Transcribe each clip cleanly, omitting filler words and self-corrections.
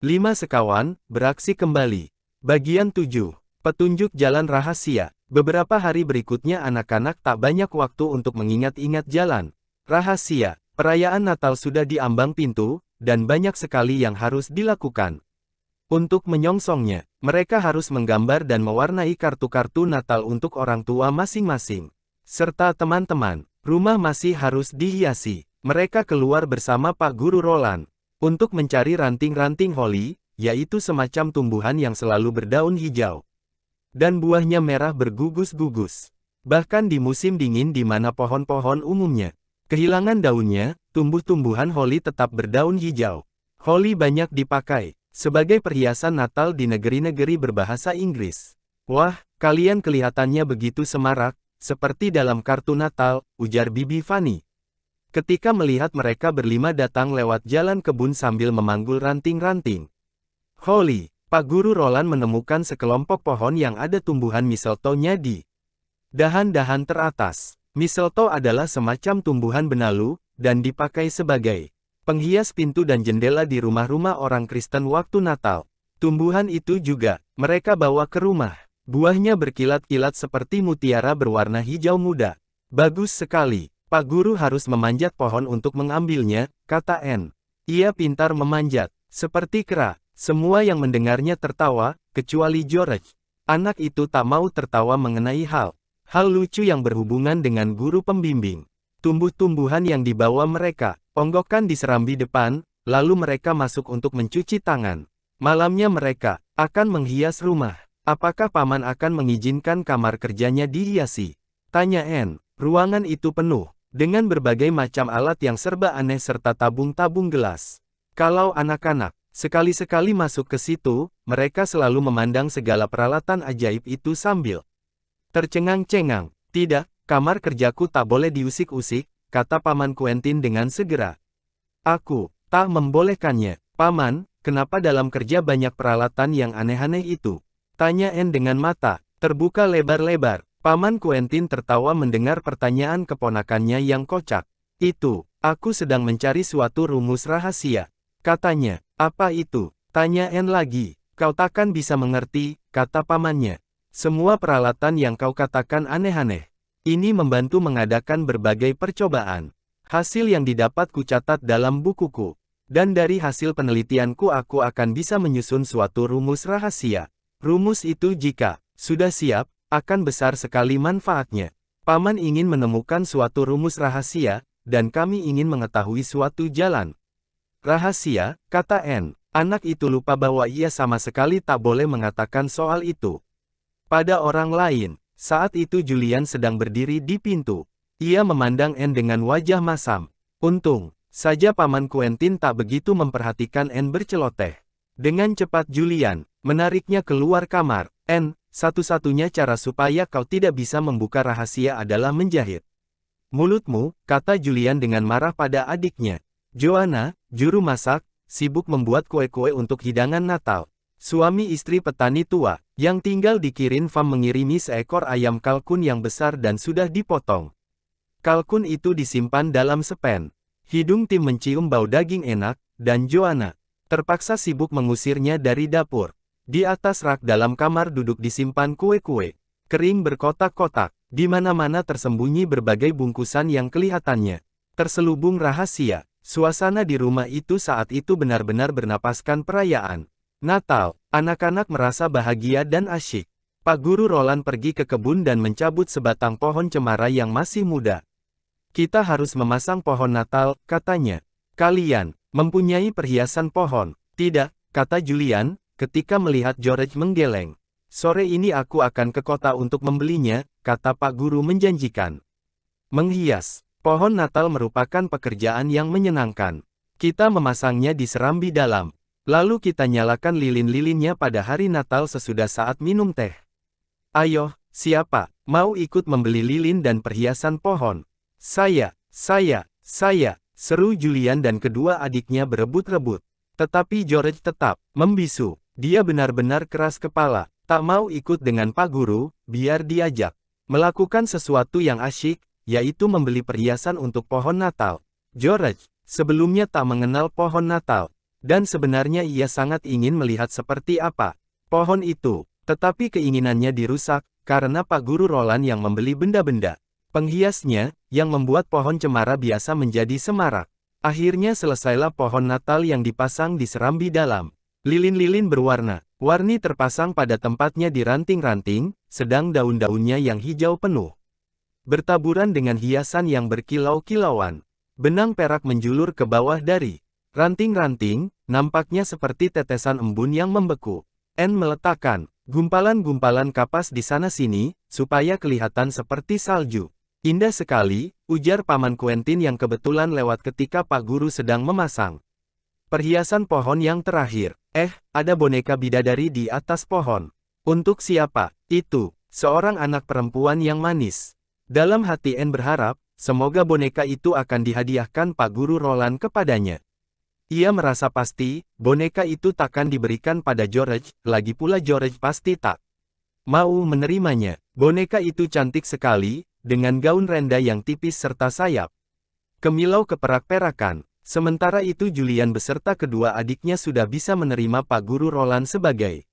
5 sekawan, beraksi kembali. Bagian 7. Petunjuk jalan rahasia. Beberapa hari berikutnya anak-anak tak banyak waktu untuk mengingat-ingat jalan rahasia. Perayaan Natal sudah di ambang pintu, dan banyak sekali yang harus dilakukan. Untuk menyongsongnya, mereka harus menggambar dan mewarnai kartu-kartu Natal untuk orang tua masing-masing. Serta teman-teman, rumah masih harus dihiasi. Mereka keluar bersama Pak Guru Roland untuk mencari ranting-ranting holly, yaitu semacam tumbuhan yang selalu berdaun hijau. Dan buahnya merah bergugus-gugus. Bahkan di musim dingin di mana pohon-pohon umumnya kehilangan daunnya, tumbuh-tumbuhan holly tetap berdaun hijau. Holly banyak dipakai sebagai perhiasan Natal di negeri-negeri berbahasa Inggris. Wah, kalian kelihatannya begitu semarak, seperti dalam kartu Natal, ujar Bibi Fanny. Ketika melihat mereka berlima datang lewat jalan kebun sambil memanggul ranting-ranting holly, Pak Guru Roland menemukan sekelompok pohon yang ada tumbuhan mistletoe-nya di dahan-dahan teratas. Mistletoe adalah semacam tumbuhan benalu, dan dipakai sebagai penghias pintu dan jendela di rumah-rumah orang Kristen waktu Natal. Tumbuhan itu juga mereka bawa ke rumah. Buahnya berkilat-kilat seperti mutiara berwarna hijau muda. Bagus sekali. Pak Guru harus memanjat pohon untuk mengambilnya, kata Anne. Ia pintar memanjat, seperti kera. Semua yang mendengarnya tertawa, kecuali George. Anak itu tak mau tertawa mengenai hal lucu yang berhubungan dengan guru pembimbing. Tumbuh-tumbuhan yang dibawa mereka, onggokan di serambi depan, lalu mereka masuk untuk mencuci tangan. Malamnya mereka akan menghias rumah. Apakah Paman akan mengizinkan kamar kerjanya dihiasi? Tanya Anne. Ruangan itu penuh dengan berbagai macam alat yang serba aneh serta tabung-tabung gelas. Kalau anak-anak sekali-sekali masuk ke situ, mereka selalu memandang segala peralatan ajaib itu sambil tercengang-cengang. Tidak, kamar kerjaku tak boleh diusik-usik, kata Paman Quentin dengan segera. Aku tak membolehkannya. Paman, kenapa dalam kerja banyak peralatan yang aneh-aneh itu? Tanya Anne dengan mata terbuka lebar-lebar. Paman Quentin tertawa mendengar pertanyaan keponakannya yang kocak. Itu, aku sedang mencari suatu rumus rahasia. Katanya, apa itu? Tanya Anne lagi. Kau takkan bisa mengerti, kata pamannya. Semua peralatan yang kau katakan aneh-aneh. Ini membantu mengadakan berbagai percobaan. Hasil yang didapat kucatat dalam bukuku. Dan dari hasil penelitianku aku akan bisa menyusun suatu rumus rahasia. Rumus itu jika sudah siap, akan besar sekali manfaatnya. Paman ingin menemukan suatu rumus rahasia, dan kami ingin mengetahui suatu jalan rahasia, kata Anne. Anak itu lupa bahwa ia sama sekali tak boleh mengatakan soal itu pada orang lain. Saat itu Julian sedang berdiri di pintu. Ia memandang Anne dengan wajah masam. Untung saja Paman Quentin tak begitu memperhatikan Anne berceloteh. Dengan cepat Julian menariknya keluar kamar. Anne, satu-satunya cara supaya kau tidak bisa membuka rahasia adalah menjahit mulutmu, kata Julian dengan marah pada adiknya. Joanna, juru masak, sibuk membuat kue-kue untuk hidangan Natal. Suami istri petani tua, yang tinggal di Kirin Farm mengirimi seekor ayam kalkun yang besar dan sudah dipotong. Kalkun itu disimpan dalam sepen. Hidung Tim mencium bau daging enak, dan Joanna terpaksa sibuk mengusirnya dari dapur. Di atas rak dalam kamar duduk disimpan kue-kue kering berkotak-kotak. Di mana-mana tersembunyi berbagai bungkusan yang kelihatannya terselubung rahasia. Suasana di rumah itu saat itu benar-benar bernapaskan perayaan Natal. Anak-anak merasa bahagia dan asyik. Pak Guru Roland pergi ke kebun dan mencabut sebatang pohon cemara yang masih muda. Kita harus memasang pohon Natal, katanya. Kalian mempunyai perhiasan pohon? Tidak, kata Julian, ketika melihat George menggeleng. Sore ini aku akan ke kota untuk membelinya, kata Pak Guru menjanjikan. Menghias pohon Natal merupakan pekerjaan yang menyenangkan. Kita memasangnya di serambi dalam. Lalu kita nyalakan lilin-lilinnya pada hari Natal sesudah saat minum teh. Ayo, siapa mau ikut membeli lilin dan perhiasan pohon? Saya, seru Julian dan kedua adiknya berebut-rebut. Tetapi George tetap membisu. Dia benar-benar keras kepala, tak mau ikut dengan Pak Guru, biar diajak melakukan sesuatu yang asyik, yaitu membeli perhiasan untuk pohon Natal. George sebelumnya tak mengenal pohon Natal. Dan sebenarnya ia sangat ingin melihat seperti apa pohon itu. Tetapi keinginannya dirusak, karena Pak Guru Roland yang membeli benda-benda penghiasnya, yang membuat pohon cemara biasa menjadi semarak. Akhirnya selesailah pohon Natal yang dipasang di serambi dalam. Lilin-lilin berwarna-warni terpasang pada tempatnya di ranting-ranting, sedang daun-daunnya yang hijau penuh bertaburan dengan hiasan yang berkilau-kilauan. Benang perak menjulur ke bawah dari ranting-ranting, nampaknya seperti tetesan embun yang membeku. Anne meletakkan gumpalan-gumpalan kapas di sana-sini, supaya kelihatan seperti salju. Indah sekali, ujar Paman Quentin yang kebetulan lewat ketika Pak Guru sedang memasang perhiasan pohon yang terakhir. Ada boneka bidadari di atas pohon. Untuk siapa? Itu, seorang anak perempuan yang manis. Dalam hati Anne berharap, semoga boneka itu akan dihadiahkan Pak Guru Roland kepadanya. Ia merasa pasti, boneka itu takkan diberikan pada George, lagi pula George pasti tak mau menerimanya. Boneka itu cantik sekali, dengan gaun renda yang tipis serta sayap kemilau keperak-perakan. Sementara itu Julian beserta kedua adiknya sudah bisa menerima Pak Guru Roland sebagai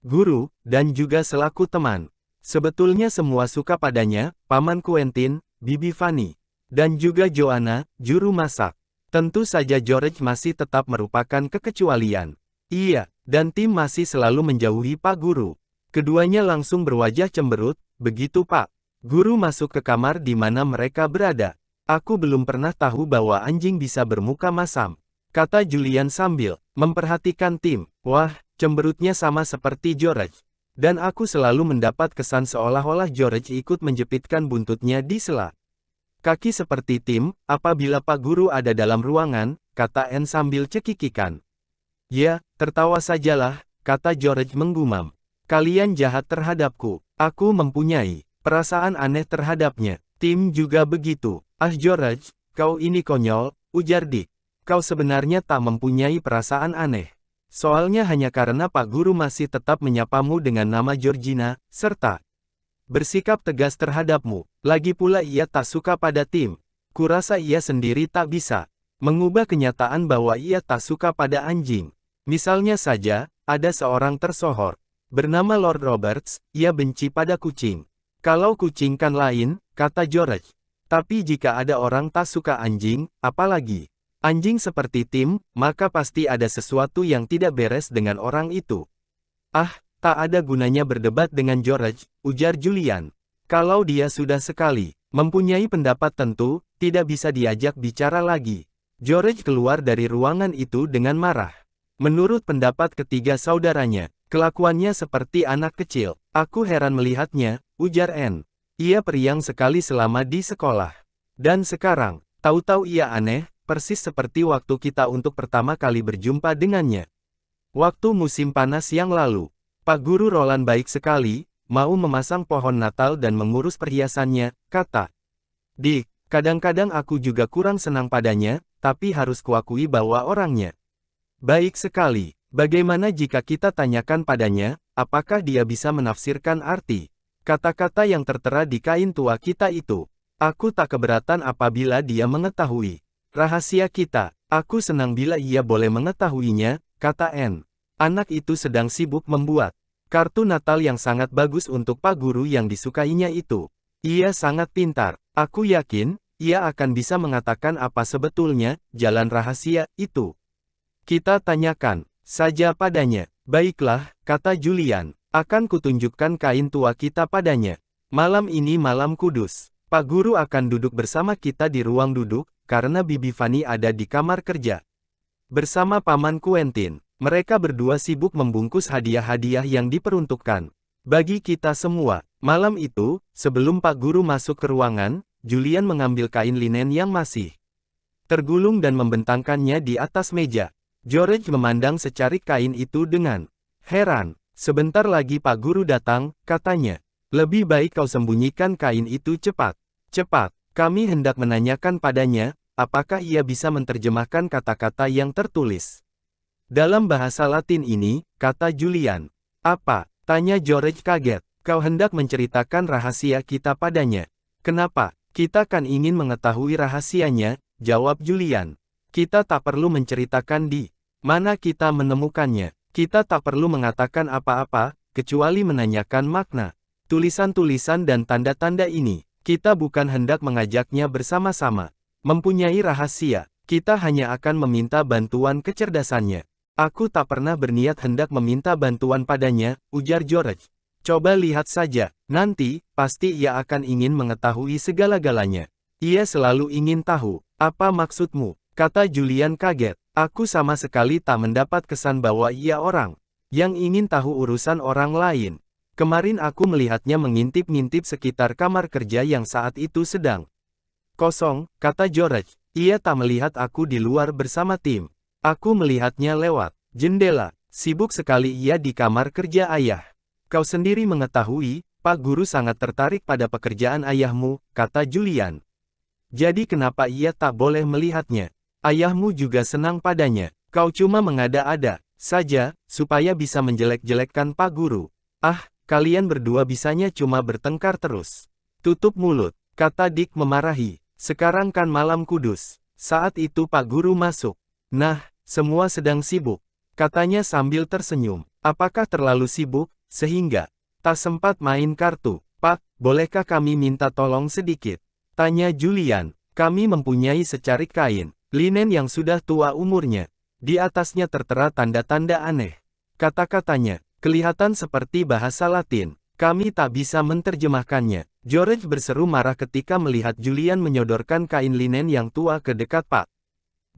guru, dan juga selaku teman. Sebetulnya semua suka padanya, Paman Quentin, Bibi Fanny, dan juga Joanna, juru masak. Tentu saja George masih tetap merupakan kekecualian. Ia dan Tim masih selalu menjauhi Pak Guru. Keduanya langsung berwajah cemberut, begitu Pak Guru masuk ke kamar di mana mereka berada. Aku belum pernah tahu bahwa anjing bisa bermuka masam, kata Julian sambil memperhatikan Tim. Wah, cemberutnya sama seperti George. Dan aku selalu mendapat kesan seolah-olah George ikut menjepitkan buntutnya di sela kaki seperti Tim, apabila Pak Guru ada dalam ruangan, kata Anne sambil cekikikan. Ya, tertawa sajalah, kata George menggumam. Kalian jahat terhadapku. Aku mempunyai perasaan aneh terhadapnya. Tim juga begitu. George, kau ini konyol, ujar Dick. Kau sebenarnya tak mempunyai perasaan aneh. Soalnya hanya karena Pak Guru masih tetap menyapamu dengan nama Georgina, serta bersikap tegas terhadapmu. Lagi pula ia tak suka pada Tim. Kurasa ia sendiri tak bisa mengubah kenyataan bahwa ia tak suka pada anjing. Misalnya saja, ada seorang tersohor bernama Lord Roberts, ia benci pada kucing. Kalau kucing kan lain, kata George. Tapi jika ada orang tak suka anjing, apalagi anjing seperti Tim, maka pasti ada sesuatu yang tidak beres dengan orang itu. Tak ada gunanya berdebat dengan George, ujar Julian. Kalau dia sudah sekali mempunyai pendapat tentu, tidak bisa diajak bicara lagi. George keluar dari ruangan itu dengan marah. Menurut pendapat ketiga saudaranya, kelakuannya seperti anak kecil. Aku heran melihatnya, ujar Anne. Ia periang sekali selama di sekolah. Dan sekarang, tahu-tahu ia aneh, persis seperti waktu kita untuk pertama kali berjumpa dengannya. Waktu musim panas yang lalu, Pak Guru Roland baik sekali, mau memasang pohon Natal dan mengurus perhiasannya, kata Dick. Kadang-kadang aku juga kurang senang padanya, tapi harus kuakui bahwa orangnya baik sekali. Bagaimana jika kita tanyakan padanya, apakah dia bisa menafsirkan arti kata-kata yang tertera di kain tua kita itu? Aku tak keberatan apabila dia mengetahui rahasia kita. Aku senang bila ia boleh mengetahuinya, kata Anne. Anak itu sedang sibuk membuat kartu Natal yang sangat bagus untuk Pak Guru yang disukainya itu. Ia sangat pintar. Aku yakin, ia akan bisa mengatakan apa sebetulnya jalan rahasia itu. Kita tanyakan saja padanya. Baiklah, kata Julian. Akan kutunjukkan kain tua kita padanya. Malam ini malam kudus. Pak Guru akan duduk bersama kita di ruang duduk, karena Bibi Fanny ada di kamar kerja. Bersama Paman Quentin, mereka berdua sibuk membungkus hadiah-hadiah yang diperuntukkan bagi kita semua. Malam itu, sebelum Pak Guru masuk ke ruangan, Julian mengambil kain linen yang masih tergulung dan membentangkannya di atas meja. George memandang secarik kain itu dengan heran. Sebentar lagi Pak Guru datang, katanya. Lebih baik kau sembunyikan kain itu cepat. Cepat, kami hendak menanyakan padanya, apakah ia bisa menerjemahkan kata-kata yang tertulis dalam bahasa Latin ini, kata Julian. Apa? Tanya George kaget. Kau hendak menceritakan rahasia kita padanya. Kenapa? Kita kan ingin mengetahui rahasianya, jawab Julian. Kita tak perlu menceritakan di Mana kita menemukannya? Kita tak perlu mengatakan apa-apa, kecuali menanyakan makna. Tulisan-tulisan dan tanda-tanda ini, kita bukan hendak mengajaknya bersama-sama. Mempunyai rahasia, kita hanya akan meminta bantuan kecerdasannya. Aku tak pernah berniat hendak meminta bantuan padanya, ujar George. Coba lihat saja, nanti, pasti ia akan ingin mengetahui segala-galanya. Ia selalu ingin tahu, apa maksudmu, kata Julian kaget. Aku sama sekali tak mendapat kesan bahwa ia orang yang ingin tahu urusan orang lain. Kemarin aku melihatnya mengintip-ngintip sekitar kamar kerja yang saat itu sedang kosong, kata George. Ia tak melihat aku di luar bersama tim. Aku melihatnya lewat jendela. Sibuk sekali ia di kamar kerja ayah. Kau sendiri mengetahui, Pak Guru sangat tertarik pada pekerjaan ayahmu, kata Julian. Jadi kenapa ia tak boleh melihatnya? Ayahmu juga senang padanya. Kau cuma mengada-ada saja, supaya bisa menjelek-jelekkan Pak Guru. Ah, kalian berdua bisanya cuma bertengkar terus. Tutup mulut, kata Dick memarahi. Sekarang kan malam kudus. Saat itu Pak Guru masuk. Nah, semua sedang sibuk, katanya sambil tersenyum. Apakah terlalu sibuk, sehingga tak sempat main kartu? Pak, bolehkah kami minta tolong sedikit? Tanya Julian. Kami mempunyai secarik kain linen yang sudah tua umurnya. Di atasnya tertera tanda-tanda aneh. Kata-katanya kelihatan seperti bahasa Latin. Kami tak bisa menerjemahkannya. George berseru marah ketika melihat Julian menyodorkan kain linen yang tua ke dekat Pak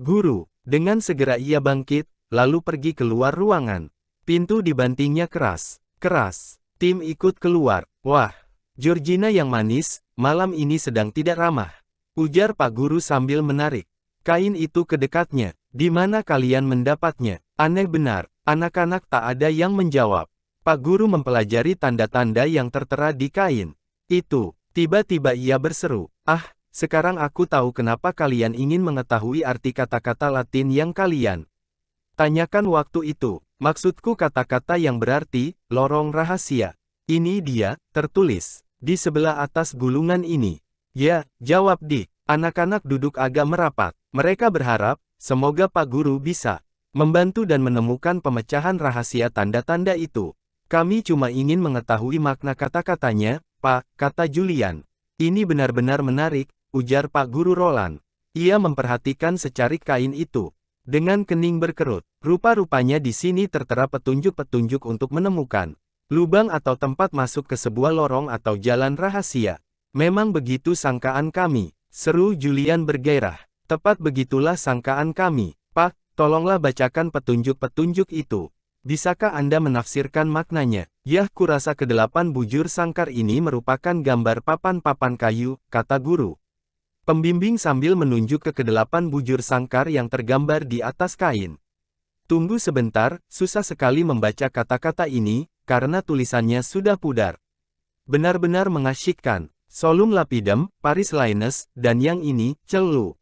Guru. Dengan segera ia bangkit, lalu pergi keluar ruangan. Pintu dibantingnya keras. Tim ikut keluar. Wah, Georgina yang manis, malam ini sedang tidak ramah, ujar Pak Guru sambil menarik kain itu ke dekatnya. Di mana kalian mendapatnya? Aneh benar, anak-anak tak ada yang menjawab. Pak Guru mempelajari tanda-tanda yang tertera di kain itu. Tiba-tiba ia berseru, ah, sekarang aku tahu kenapa kalian ingin mengetahui arti kata-kata Latin yang kalian tanyakan waktu itu. Maksudku kata-kata yang berarti, lorong rahasia. Ini dia, tertulis di sebelah atas gulungan ini. Ya, jawab Dick. Anak-anak duduk agak merapat. Mereka berharap, semoga Pak Guru bisa membantu dan menemukan pemecahan rahasia tanda-tanda itu. Kami cuma ingin mengetahui makna kata-katanya, Pak, kata Julian. Ini benar-benar menarik, ujar Pak Guru Roland. Ia memperhatikan secarik kain itu dengan kening berkerut. Rupa-rupanya di sini tertera petunjuk-petunjuk untuk menemukan lubang atau tempat masuk ke sebuah lorong atau jalan rahasia. Memang begitu sangkaan kami, seru Julian bergairah. Tepat begitulah sangkaan kami. Pak, tolonglah bacakan petunjuk-petunjuk itu. Bisakah Anda menafsirkan maknanya? Yah, kurasa kedelapan bujur sangkar ini merupakan gambar papan-papan kayu, kata guru pembimbing sambil menunjuk ke kedelapan bujur sangkar yang tergambar di atas kain. Tunggu sebentar, susah sekali membaca kata-kata ini, karena tulisannya sudah pudar. Benar-benar mengasyikkan. Solum lapidem, Paris Linus, dan yang ini, celu.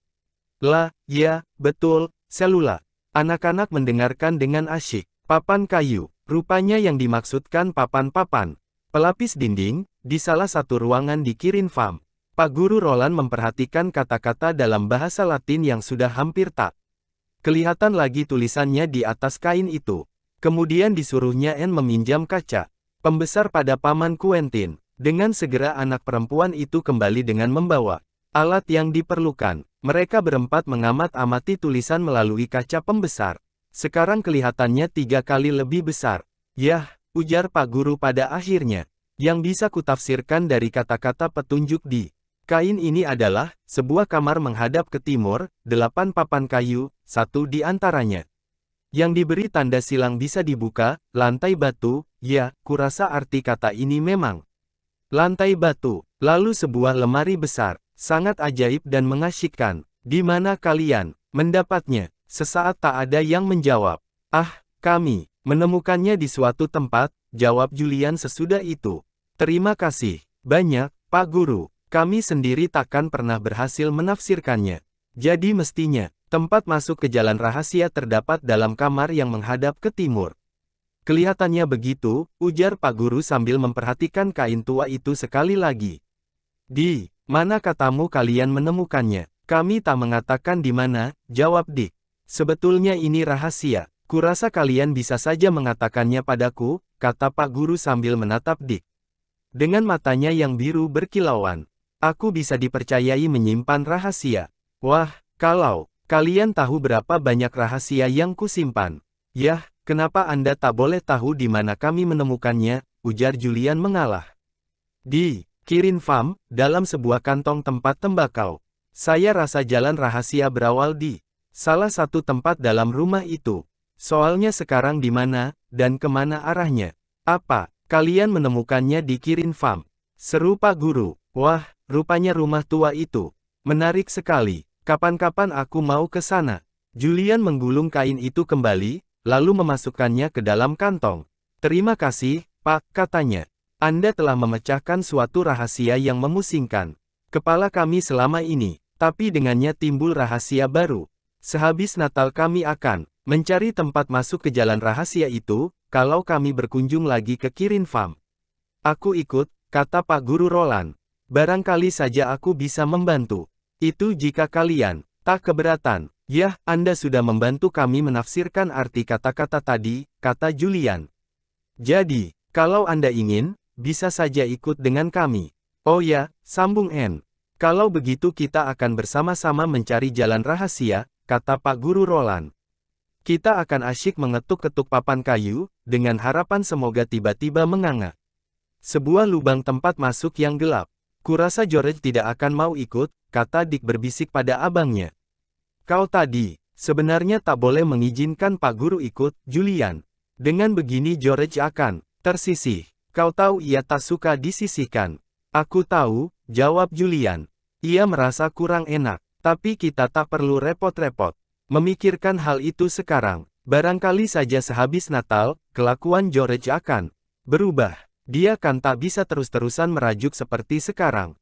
Lah, ya, betul, selula. Anak-anak mendengarkan dengan asyik. Papan kayu, rupanya yang dimaksudkan papan-papan pelapis dinding, di salah satu ruangan di Kirin Farm. Pak Guru Roland memperhatikan kata-kata dalam bahasa Latin yang sudah hampir tak kelihatan lagi tulisannya di atas kain itu. Kemudian disuruhnya Anne meminjam kaca pembesar pada Paman Quentin. Dengan segera anak perempuan itu kembali dengan membawa alat yang diperlukan. Mereka berempat mengamat-amati tulisan melalui kaca pembesar. Sekarang kelihatannya 3 kali lebih besar. Yah, ujar Pak Guru pada akhirnya. Yang bisa kutafsirkan dari kata-kata petunjuk di kain ini adalah, sebuah kamar menghadap ke timur, 8 papan kayu, 1 di antaranya yang diberi tanda silang bisa dibuka, lantai batu, ya, kurasa arti kata ini memang lantai batu. Lalu sebuah lemari besar, sangat ajaib dan mengasyikkan. Di mana kalian mendapatnya? Sesaat tak ada yang menjawab. Ah, kami menemukannya di suatu tempat, jawab Julian sesudah itu. Terima kasih banyak, Pak Guru. Kami sendiri takkan pernah berhasil menafsirkannya. Jadi mestinya, tempat masuk ke jalan rahasia terdapat dalam kamar yang menghadap ke timur. Kelihatannya begitu, ujar Pak Guru sambil memperhatikan kain tua itu sekali lagi. Di mana katamu kalian menemukannya? Kami tak mengatakan di mana, jawab Dick. Sebetulnya ini rahasia. Kurasa kalian bisa saja mengatakannya padaku, kata Pak Guru sambil menatap Dick. Dengan matanya yang biru berkilauan. Aku bisa dipercayai menyimpan rahasia. Wah, kalau kalian tahu berapa banyak rahasia yang kusimpan. Yah, kenapa Anda tak boleh tahu di mana kami menemukannya, ujar Julian mengalah. Di Kirin Farm, dalam sebuah kantong tempat tembakau. Saya rasa jalan rahasia berawal di salah satu tempat dalam rumah itu. Soalnya sekarang di mana, dan kemana arahnya? Apa, kalian menemukannya di Kirin Farm? Seru Pak Guru. Wah, rupanya rumah tua itu. Menarik sekali. Kapan-kapan aku mau ke sana. Julian menggulung kain itu kembali, lalu memasukkannya ke dalam kantong. Terima kasih, Pak, katanya. Anda telah memecahkan suatu rahasia yang memusingkan kepala kami selama ini, tapi dengannya timbul rahasia baru. Sehabis Natal kami akan mencari tempat masuk ke jalan rahasia itu, kalau kami berkunjung lagi ke Kirin Farm. Aku ikut, kata Pak Guru Roland. Barangkali saja aku bisa membantu. Itu jika kalian tak keberatan. Yah, Anda sudah membantu kami menafsirkan arti kata-kata tadi, kata Julian. Jadi, kalau Anda ingin, bisa saja ikut dengan kami. Oh ya, sambung Anne. Kalau begitu kita akan bersama-sama mencari jalan rahasia, kata Pak Guru Roland. Kita akan asyik mengetuk-ketuk papan kayu, dengan harapan semoga tiba-tiba menganga. Sebuah lubang tempat masuk yang gelap. Kurasa George tidak akan mau ikut, kata Dick berbisik pada abangnya. Kau tadi, sebenarnya tak boleh mengizinkan Pak Guru ikut, Julian. Dengan begini George akan tersisih. Kau tahu ia tak suka disisihkan. Aku tahu, jawab Julian. Ia merasa kurang enak, tapi kita tak perlu repot-repot memikirkan hal itu sekarang. Barangkali saja sehabis Natal, kelakuan George akan berubah. Dia kan tak bisa terus-terusan merajuk seperti sekarang.